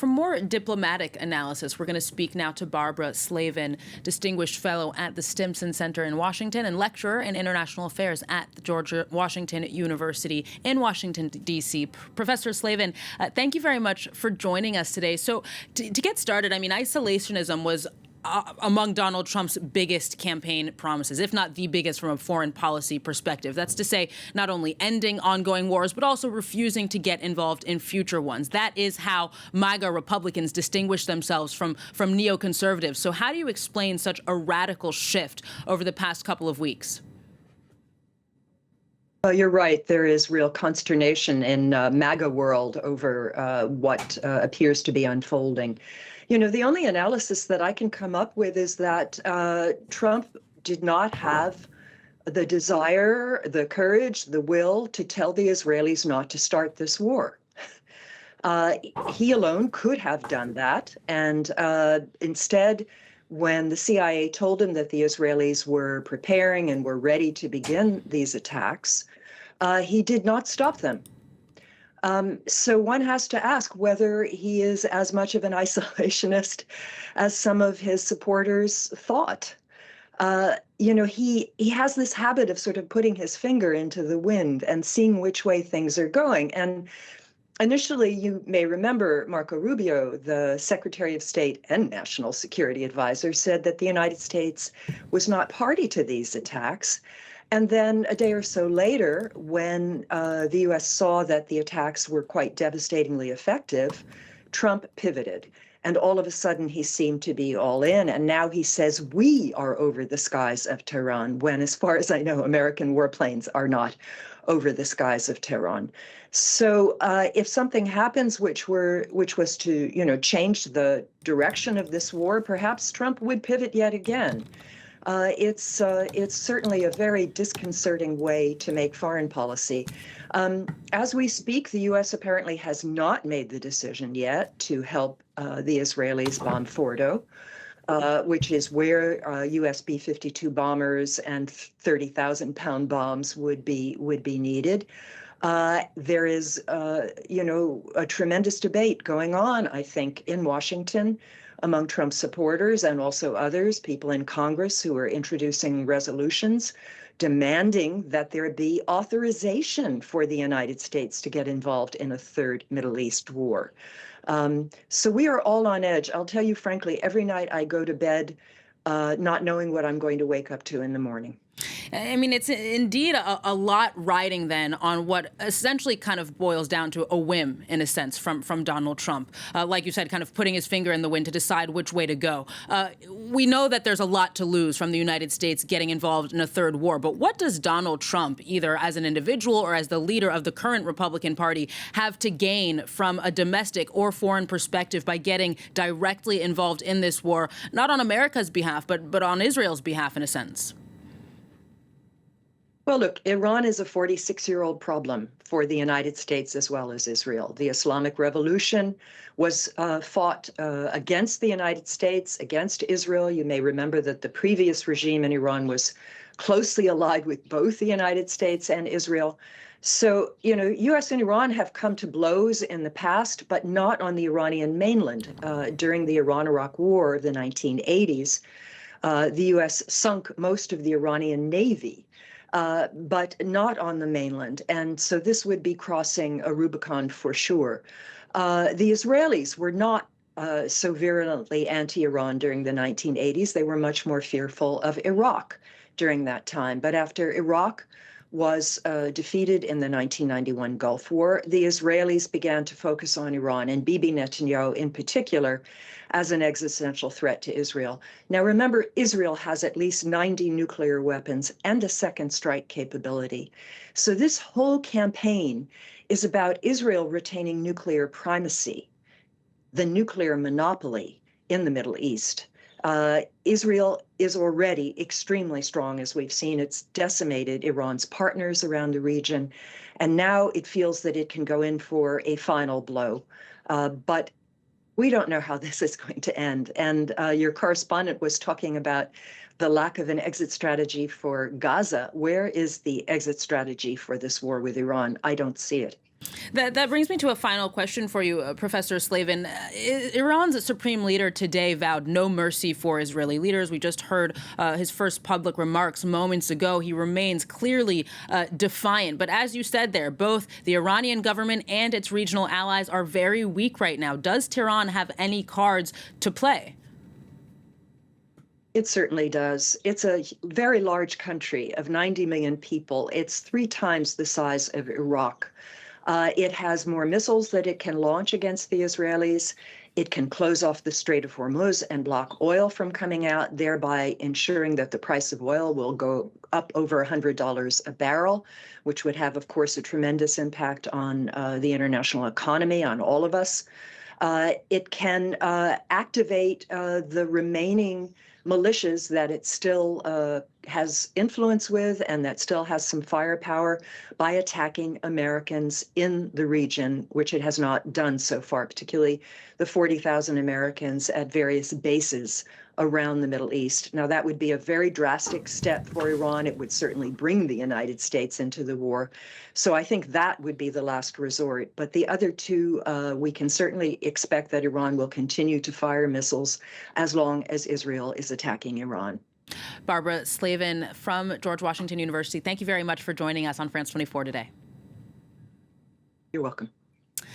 for more diplomatic analysis, we're going to speak now to Barbara Slavin, Distinguished Fellow at the Stimson Center in Washington and lecturer in international affairs at the George Washington University in Washington, D.C. Professor Slavin, thank you very much for joining us today. So to get started, I mean, isolationism was among Donald Trump's biggest campaign promises, if not the biggest from a foreign policy perspective. That's to say, not only ending ongoing wars, but also refusing to get involved in future ones. That is how MAGA Republicans distinguish themselves from neoconservatives. So how do you explain such a radical shift over the past couple of weeks? Well, you're right. There is real consternation in MAGA world over what appears to be unfolding. You know, the only analysis that I can come up with is that Trump did not have the desire, the courage, the will to tell the Israelis not to start this war. He alone could have done that. And instead, when the CIA told him that the Israelis were preparing and were ready to begin these attacks, he did not stop them. So one has to ask whether he is as much of an isolationist as some of his supporters thought. You know, he has this habit of sort of putting his finger into the wind and seeing which way things are going. And initially, you may remember Marco Rubio, the Secretary of State and National Security Advisor, said that the United States was not party to these attacks. And then a day or so later, when the U.S. saw that the attacks were quite devastatingly effective, Trump pivoted. And all of a sudden, he seemed to be all in. And now he says, we are over the skies of Tehran, when, as far as I know, American warplanes are not over the skies of Tehran. So if something happens which was to, you know, change the direction of this war, perhaps Trump would pivot yet again. It's certainly a very disconcerting way to make foreign policy. As we speak, the U.S. apparently has not made the decision yet to help the Israelis bomb Fordo, which is where U.S. B-52 bombers and 30,000-pound bombs would be needed. There is, you know, a tremendous debate going on, I think, in Washington among Trump supporters and also others, people in Congress who are introducing resolutions demanding that there be authorization for the United States to get involved in a third Middle East war. So we are all on edge. I'll tell you frankly, every night I go to bed not knowing what I'm going to wake up to in the morning. I mean, it's indeed a lot riding then on what essentially kind of boils down to a whim, in a sense, from Donald Trump. Like you said, kind of putting his finger in the wind to decide which way to go. We know that there's a lot to lose from the United States getting involved in a third war. But what does Donald Trump, either as an individual or as the leader of the current Republican Party, have to gain from a domestic or foreign perspective by getting directly involved in this war, not on America's behalf, but on Israel's behalf, in a sense? Well, look, Iran is a 46-year-old problem for the United States as well as Israel. The Islamic Revolution was fought against the United States, against Israel. You may remember that the previous regime in Iran was closely allied with both the United States and Israel. So, you know, U.S. and Iran have come to blows in the past, but not on the Iranian mainland. During the Iran-Iraq War of the 1980s, the U.S. sunk most of the Iranian Navy. But not on the mainland. And so this would be crossing a Rubicon for sure. The Israelis were not so virulently anti-Iran during the 1980s. They were much more fearful of Iraq during that time. But after Iraq was defeated in the 1991 Gulf War, the Israelis began to focus on Iran, and Bibi Netanyahu in particular, as an existential threat to Israel. Now remember, Israel has at least 90 nuclear weapons and a second strike capability. So this whole campaign is about Israel retaining nuclear primacy, the nuclear monopoly in the Middle East. Israel is already extremely strong, as we've seen. It's decimated Iran's partners around the region, and now it feels that it can go in for a final blow. But we don't know how this is going to end. And your correspondent was talking about the lack of an exit strategy for Gaza. Where is the exit strategy for this war with Iran? I don't see it. That brings me to a final question for you, Professor Slavin. Iran's supreme leader today vowed no mercy for Israeli leaders. We just heard his first public remarks moments ago. He remains clearly defiant. But as you said there, both the Iranian government and its regional allies are very weak right now. Does Tehran have any cards to play? It certainly does. It's a very large country of 90 million people. It's 3 times the size of Iraq. It has more missiles that it can launch against the Israelis. It can close off the Strait of Hormuz and block oil from coming out, thereby ensuring that the price of oil will go up over $100 a barrel, which would have, of course, a tremendous impact on the international economy, on all of us. It can activate the remaining militias that it still has influence with and that still has some firepower by attacking Americans in the region, which it has not done so far, particularly the 40,000 Americans at various bases around the Middle East. Now, that would be a very drastic step for Iran. It would certainly bring the United States into the war. So I think that would be the last resort. But the other two, we can certainly expect that Iran will continue to fire missiles as long as Israel is attacking Iran. Barbara Slavin from George Washington University, thank you very much for joining us on France 24 today. You're welcome.